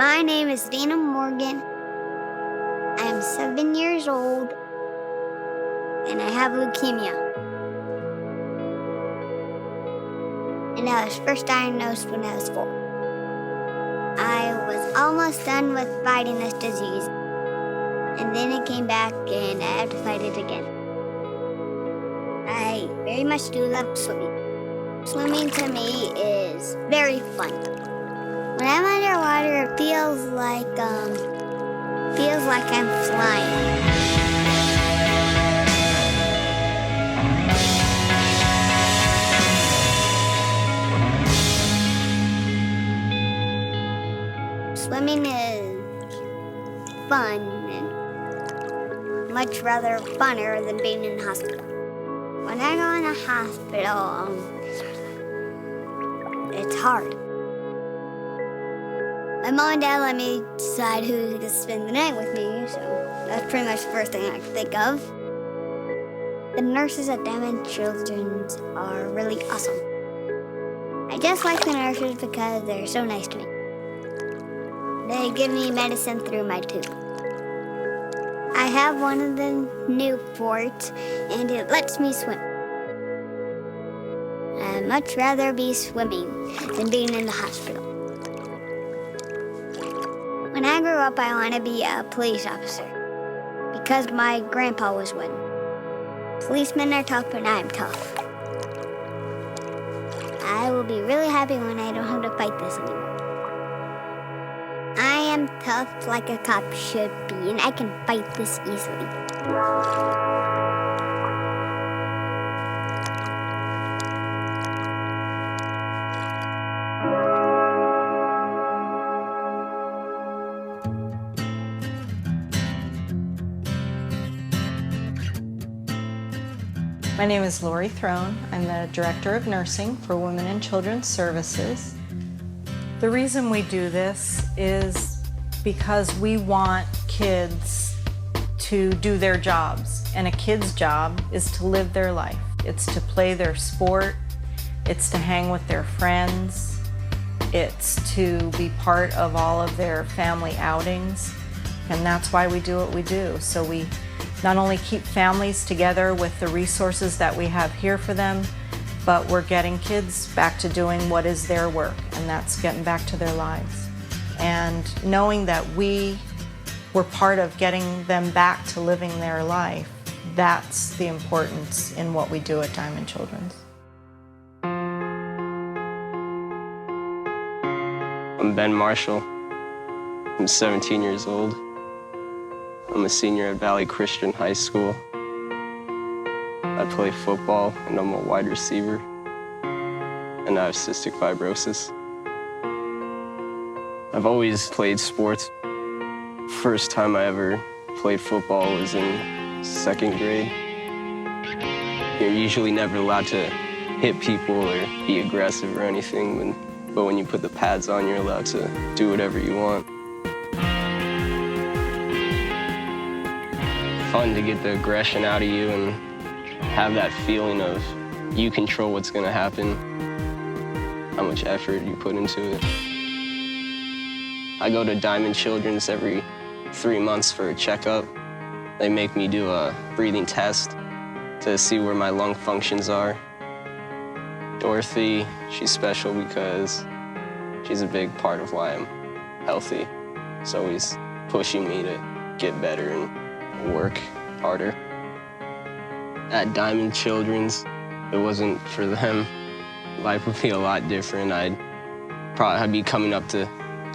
My name is Dana Morgan. I am 7 years old, and I have leukemia. And I was first diagnosed when I was 4. I was almost done with fighting this disease, and then it came back, and I have to fight it again. I very much do love swimming. Swimming to me is very fun. When I'm underwater, it feels like I'm flying. Swimming is fun and much rather funner than being in the hospital. When I go in the hospital, it's hard. My mom and dad let me decide who to spend the night with me, so that's pretty much the first thing I can think of. The nurses at Delany Children's are really awesome. I just like the nurses because they're so nice to me. They give me medicine through my tube. I have one of the Newports, and it lets me swim. I'd much rather be swimming than being in the hospital. When I grow up, I want to be a police officer because my grandpa was one. Policemen are tough, and I'm tough. I will be really happy when I don't have to fight this anymore. I am tough like a cop should be, and I can fight this easily. My name is Lori Throne. I'm the Director of Nursing for Women and Children's Services. The reason we do this is because we want kids to do their jobs, and a kid's job is to live their life. It's to play their sport, it's to hang with their friends, it's to be part of all of their family outings, and that's why we do what we do. So we not only keep families together with the resources that we have here for them, but we're getting kids back to doing what is their work, and that's getting back to their lives. And knowing that we were part of getting them back to living their life, that's the importance in what we do at Diamond Children's. I'm Ben Marshall. I'm 17 years old. I'm a senior at Valley Christian High School. I play football, and I'm a wide receiver. And I have cystic fibrosis. I've always played sports. First time I ever played football was in 2nd grade. You're usually never allowed to hit people or be aggressive or anything, but when you put the pads on, you're allowed to do whatever you want. Fun to get the aggression out of you and have that feeling of you control what's going to happen, how much effort you put into it. I go to Diamond Children's every 3 months for a checkup. They make me do a breathing test to see where my lung functions are. Dorothy, she's special because she's a big part of why I'm healthy. She's always pushing me to get better and work harder. At Diamond Children's, if it wasn't for them, life would be a lot different. I'd be coming up to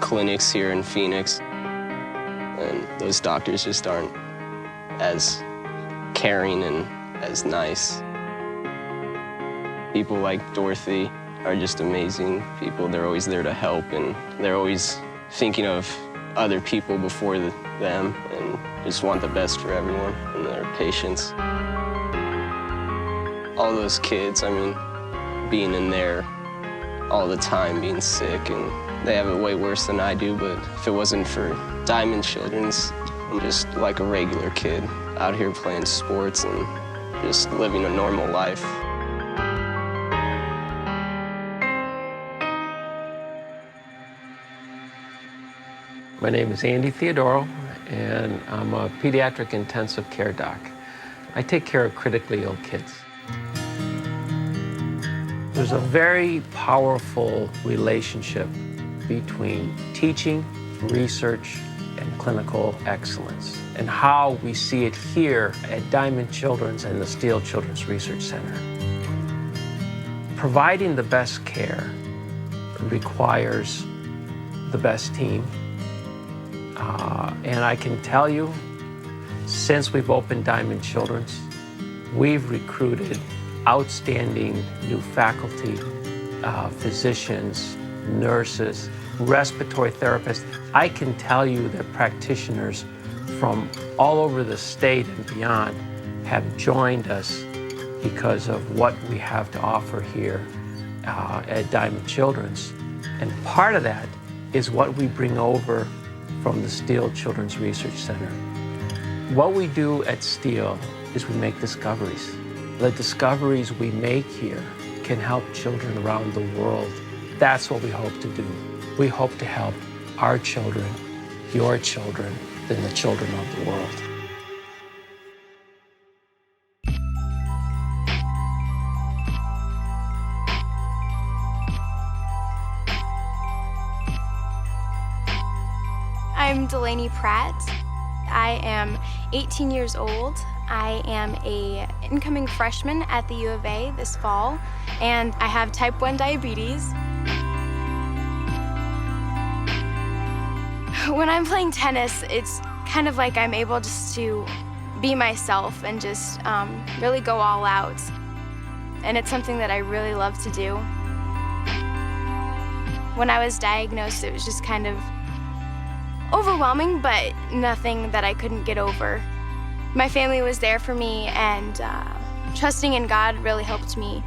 clinics here in Phoenix, and those doctors just aren't as caring and as nice. People like Dorothy are just amazing people. They're always there to help, and they're always thinking of other people before them, and just want the best for everyone and their patients. All those kids, I mean, being in there all the time, being sick, and they have it way worse than I do, but if it wasn't for Diamond Children's, I'm just like a regular kid out here playing sports and just living a normal life. My name is Andy Theodoro, and I'm a pediatric intensive care doc. I take care of critically ill kids. There's a very powerful relationship between teaching, research, and clinical excellence, and how we see it here at Diamond Children's and the Steele Children's Research Center. Providing the best care requires the best team. And I can tell you, since we've opened Diamond Children's, we've recruited outstanding new faculty, physicians, nurses, respiratory therapists. I can tell you that practitioners from all over the state and beyond have joined us because of what we have to offer here at Diamond Children's. And part of that is what we bring over from the Steele Children's Research Center. What we do at Steele is we make discoveries. The discoveries we make here can help children around the world. That's what we hope to do. We hope to help our children, your children, and the children of the world. I'm Delany Pratt. I am 18 years old. I am an incoming freshman at the U of A this fall, and I have type 1 diabetes. When I'm playing tennis, it's kind of like I'm able just to be myself and just really go all out. And it's something that I really love to do. When I was diagnosed, it was just kind of overwhelming, but nothing that I couldn't get over. My family was there for me, and trusting in God really helped me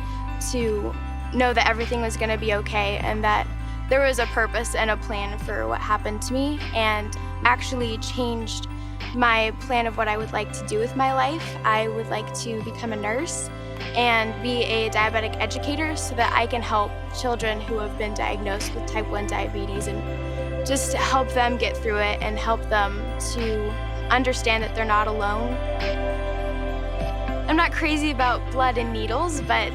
to know that everything was going to be okay and that there was a purpose and a plan for what happened to me, and actually changed my plan of what I would like to do with my life. I would like to become a nurse and be a diabetic educator so that I can help children who have been diagnosed with type 1 diabetes and just help them get through it and help them to understand that they're not alone. I'm not crazy about blood and needles, but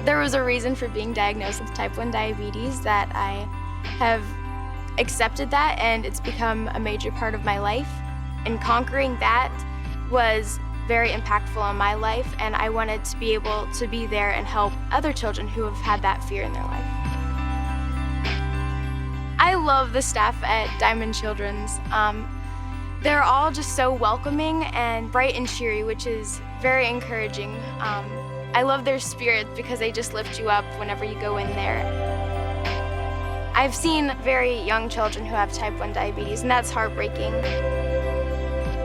there was a reason for being diagnosed with type 1 diabetes that I have accepted that, and it's become a major part of my life. And conquering that was very impactful on my life, and I wanted to be able to be there and help other children who have had that fear in their life. I love the staff at Diamond Children's. They're all just so welcoming and bright and cheery, which is very encouraging. I love their spirit because they just lift you up whenever you go in there. I've seen very young children who have type 1 diabetes, and that's heartbreaking.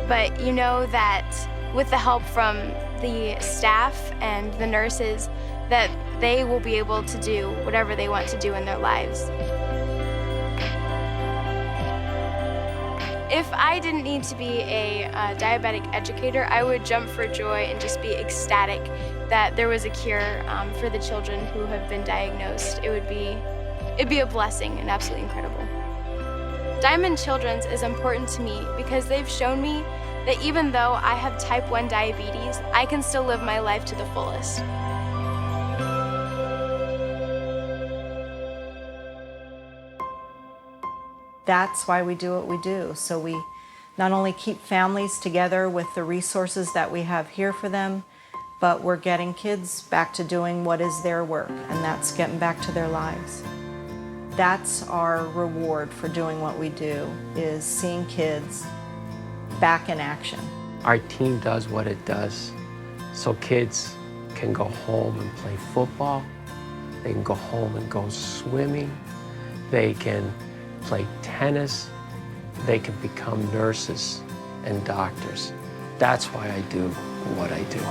But you know that with the help from the staff and the nurses, that they will be able to do whatever they want to do in their lives. If I didn't need to be a diabetic educator, I would jump for joy and just be ecstatic that there was a cure for the children who have been diagnosed. It'd be a blessing and absolutely incredible. Diamond Children's is important to me because they've shown me that even though I have type 1 diabetes, I can still live my life to the fullest. That's why we do what we do. So we not only keep families together with the resources that we have here for them, but we're getting kids back to doing what is their work, and that's getting back to their lives. That's our reward for doing what we do, is seeing kids back in action. Our team does what it does so kids can go home and play football. They can go home and go swimming. They can play tennis. They can become nurses and doctors. That's why I do what I do.